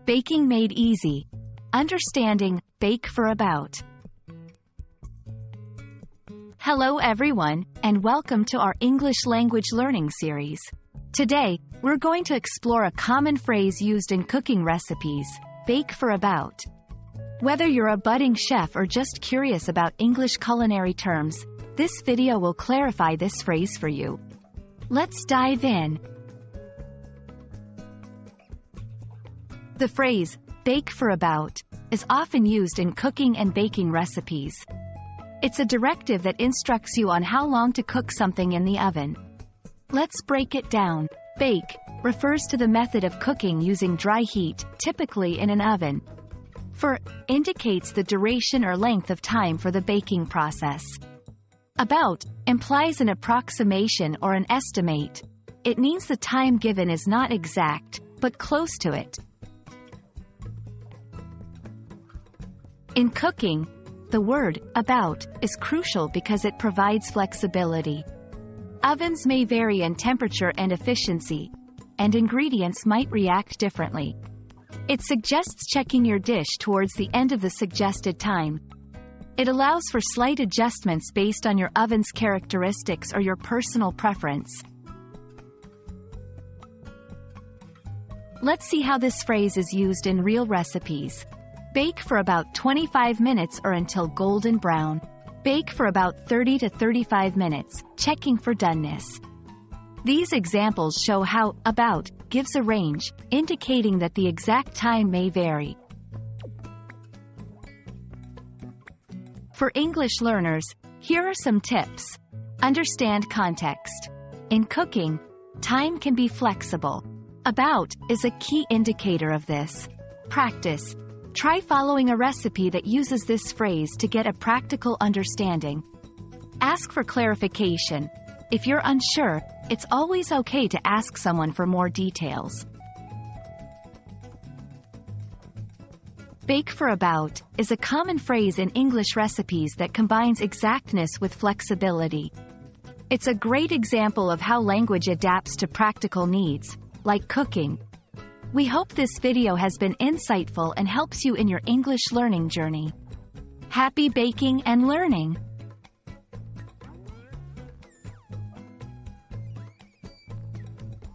Baking made easy. Understanding, bake for about. Hello everyone, and welcome to our English language learning series. Today, we're going to explore a common phrase used in cooking recipes, bake for about. Whether you're a budding chef or just curious about English culinary terms, this video will clarify this phrase for you. Let's dive in. The phrase, bake for about, is often used in cooking and baking recipes. It's a directive that instructs you on how long to cook something in the oven. Let's break it down. Bake refers to the method of cooking using dry heat, typically in an oven. For indicates the duration or length of time for the baking process. About implies an approximation or an estimate. It means the time given is not exact, but close to it. In cooking, the word about is crucial because it provides flexibility. Ovens may vary in temperature and efficiency, and ingredients might react differently. It suggests checking your dish towards the end of the suggested time. It allows for slight adjustments based on your oven's characteristics or your personal preference. Let's see how this phrase is used in real recipes. Bake for about 25 minutes or until golden brown. Bake for about 30 to 35 minutes, checking for doneness. These examples show how about gives a range, indicating that the exact time may vary. For English learners, here are some tips. Understand context. In cooking, time can be flexible. About is a key indicator of this. Practice. Try following a recipe that uses this phrase to get a practical understanding. Ask for clarification. If you're unsure, it's always okay to ask someone for more details. Bake for about is a common phrase in English recipes that combines exactness with flexibility. It's a great example of how language adapts to practical needs, like cooking. We hope this video has been insightful and helps you in your English learning journey. Happy baking and learning!